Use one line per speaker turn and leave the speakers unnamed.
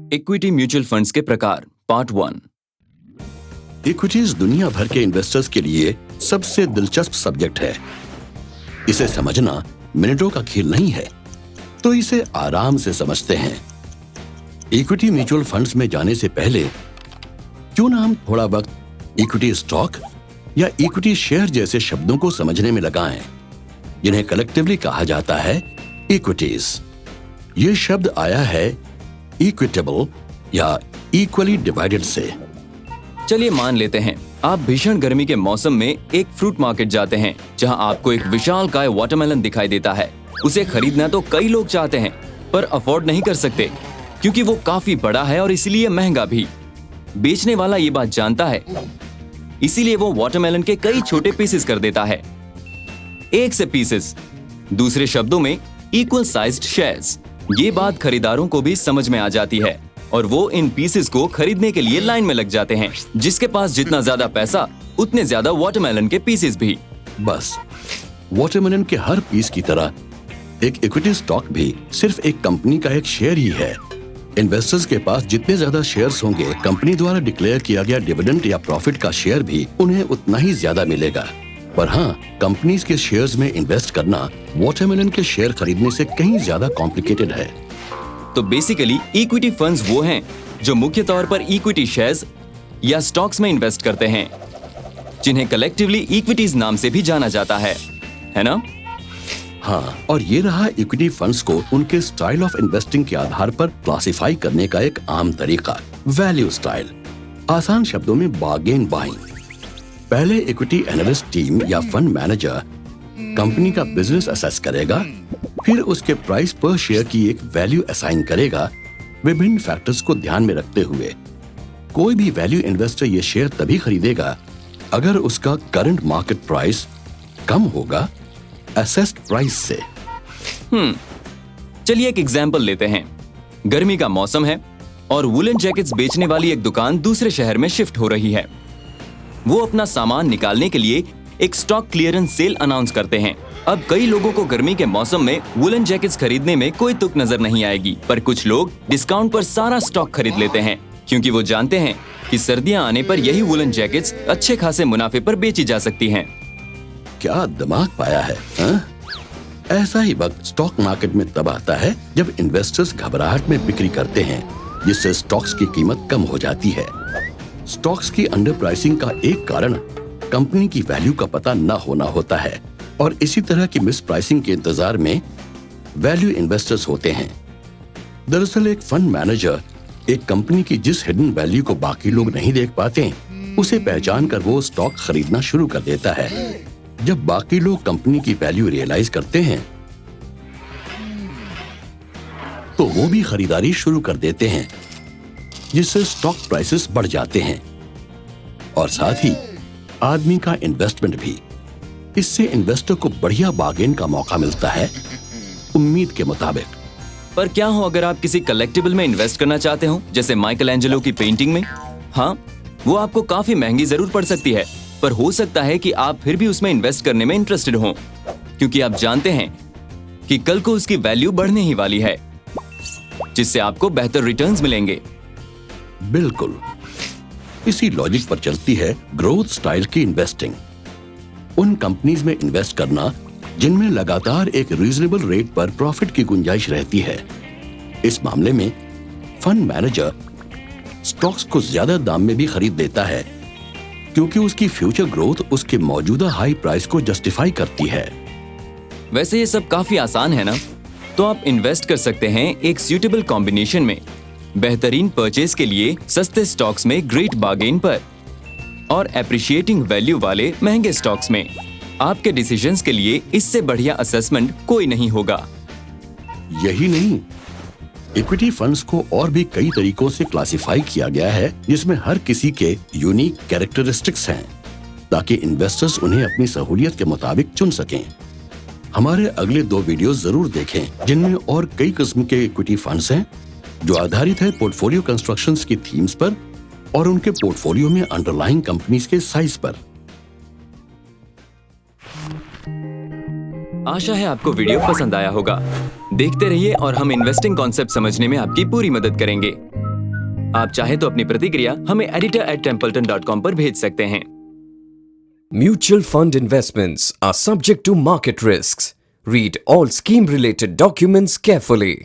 Equity mutual funds के प्रकार part 1।
Equities दुनिया भर के इन्वेस्टर्स के लिए सबसे दिलचस्प सब्जेक्ट है। इसे समझना मिनटों का खेल नहीं है, तो इसे आराम से समझते हैं। इक्विटी म्यूचुअल फंड्स में जाने से पहले क्यों ना हम थोड़ा वक्त इक्विटी स्टॉक या इक्विटी शेयर जैसे शब्दों को समझने में लगाएं, जिन्हें कलेक्टिवली कहा जाता है इक्विटीज। ये शब्द आया है इक्विटेबल या इक्वली डिवाइडेड से।
चलिए मान लेते हैं आप भीषण गर्मी के मौसम में एक फ्रूट मार्केट जाते हैं, जहां आपको एक विशालकाय वाटरमेलन दिखाई देता है। उसे खरीदना तो कई लोग चाहते हैं, पर अफोर्ड नहीं कर सकते क्योंकि वो काफी बड़ा है और इसलिए महंगा भी। बेचने वाला ये बात जानता है, इसीलिए वो वाटरमेलन के कई छोटे पीसेस कर देता है। एक से पीसेस, दूसरे शब्दों में इक्वल साइज्ड शेयर्स। ये बात खरीदारों को भी समझ में आ जाती है और वो इन पीसेस को खरीदने के लिए लाइन में लग जाते हैं। जिसके पास जितना ज्यादा पैसा, उतने ज्यादा वाटरमेलन के पीसेस भी।
बस वाटरमेलन के हर पीस की तरह एक इक्विटी स्टॉक भी सिर्फ एक कंपनी का एक शेयर ही है। इन्वेस्टर्स के पास जितने ज्यादा शेयर्स होंगे, कंपनी द्वारा डिक्लेयर किया गया डिविडेंड या प्रॉफिट का शेयर भी उन्हें उतना ही ज्यादा मिलेगा। पर हाँ, कंपनीज के शेयर्स में इन्वेस्ट करना वाटरमेलन के शेयर खरीदने से कहीं ज्यादा कॉम्प्लिकेटेड है।
तो बेसिकली इक्विटी फंड्स वो हैं जो मुख्य तौर पर इक्विटी शेयर्स या स्टॉक्स में इन्वेस्ट करते हैं, जिन्हें कलेक्टिवली इक्विटीज नाम से भी जाना जाता है ना?
हाँ, और ये रहा इक्विटी फंड्स को उनके स्टाइल ऑफ इन्वेस्टिंग के आधार पर क्लासिफाई करने का एक आम तरीका, वैल्यू स्टाइल। आसान शब्दों में बार्गेन बाइंग। पहले इक्विटी एनालिस्ट टीम या फंड मैनेजर कंपनी का बिजनेस असेस करेगा, फिर उसके प्राइस पर शेयर की एक वैल्यू असाइन करेगा विभिन्न फैक्टर्स को ध्यान में रखते हुए। कोई भी वैल्यू इन्वेस्टर ये शेयर तभी खरीदेगा अगर उसका करंट मार्केट प्राइस कम होगा असेस्ड प्राइस से।
चलिए एक एग्जांपल लेते हैं। गर्मी का मौसम है और वुलन जैकेट्स बेचने वाली एक दुकान दूसरे शहर में शिफ्ट हो रही है। वो अपना सामान निकालने के लिए एक स्टॉक क्लियरेंस सेल अनाउंस करते हैं। अब कई लोगों को गर्मी के मौसम में वुलन जैकेट्स खरीदने में कोई तुक नजर नहीं आएगी, पर कुछ लोग डिस्काउंट पर सारा स्टॉक खरीद लेते हैं क्योंकि वो जानते हैं कि सर्दियां आने पर यही वुलन जैकेट्स अच्छे खासे मुनाफे पर बेची जा सकती हैं।
क्या दिमाग पाया है, हा? ऐसा ही वक्त स्टॉक मार्केट में तब आता है जब इन्वेस्टर्स घबराहट में बिक्री करते हैं, जिससे स्टॉक्स की कीमत कम हो जाती है। स्टॉक्स की अंडर प्राइसिंग का एक कारण कंपनी की वैल्यू का पता न होना होता है, और इसी तरह की मिस प्राइसिंग के इंतजार में वैल्यू इन्वेस्टर्स होते हैं। दरअसल एक फंड मैनेजर एक कंपनी की जिस हिडन वैल्यू को बाकी लोग नहीं देख पाते, उसे पहचान कर वो स्टॉक खरीदना शुरू कर देता है। जब बाकी लोग कंपनी की वैल्यू रियलाइज करते हैं, तो वो भी खरीदारी शुरू कर देते हैं, जिससे स्टॉक प्राइसेस बढ़ जाते हैं और साथ ही आदमी का इन्वेस्टमेंट भी। इससे इन्वेस्टर को बढ़िया बार्गेन का मौका मिलता है उम्मीद के मुताबिक।
पर क्या हो अगर आप किसी कलेक्टिबल में इन्वेस्ट करना चाहते हो, जैसे माइकल एंजेलो की पेंटिंग में? हाँ, वो आपको काफी महंगी जरूर पड़ सकती है, पर हो सकता है कि आप फिर भी उसमें इन्वेस्ट करने में इंटरेस्टेड हो, क्योंकि आप जानते हैं कि कल को उसकी वैल्यू बढ़ने ही वाली है, जिससे आपको बेहतर रिटर्न्स मिलेंगे।
बिल्कुल इसी लॉजिक पर चलती है ग्रोथ स्टाइल की इन्वेस्टिंग। उन कंपनीज में इन्वेस्ट करना जिनमें लगातार एक रीजनेबल रेट पर प्रॉफिट की गुंजाइश रहती है। इस मामले में फंड मैनेजर स्टॉक्स को ज्यादा दाम में भी खरीद लेता है, क्योंकि उसकी फ्यूचर ग्रोथ उसके मौजूदा हाई प्राइस को जस्टिफाई करती है।
वैसे ये सब काफी आसान है ना? तो आप इन्वेस्ट कर सकते हैं एक सूटेबल कॉम्बिनेशन में, बेहतरीन परचेज के लिए सस्ते स्टॉक्स में ग्रेट बार्गेन पर, और एप्रिशिएटिंग वैल्यू वाले महंगे स्टॉक्स में। आपके डिसीजंस के लिए इससे बढ़िया असेसमेंट कोई नहीं होगा।
यही नहीं, इक्विटी फंड्स को और भी कई तरीकों से क्लासिफाई किया गया है, जिसमें हर किसी के यूनिक कैरेक्टरिस्टिक्स हैं, ताकि इन्वेस्टर्स उन्हें अपनी सहूलियत के मुताबिक चुन सकें। हमारे अगले 2 वीडियोस जरूर देखें, जिनमें और कई किस्म के इक्विटी फंड्स हैं जो आधारित है पोर्टफोलियो कंस्ट्रक्शंस की थीम्स पर और उनके पोर्टफोलियो में अंडरलाइंग कंपनीज के साइज पर।
आशा है आपको वीडियो पसंद आया होगा। देखते रहिए और हम इन्वेस्टिंग कॉन्सेप्ट समझने में आपकी पूरी मदद करेंगे। आप चाहे तो अपनी प्रतिक्रिया हमें editor@templeton.com पर भेज सकते हैं।
Mutual fund investments are subject to market risks. Read all scheme related documents carefully.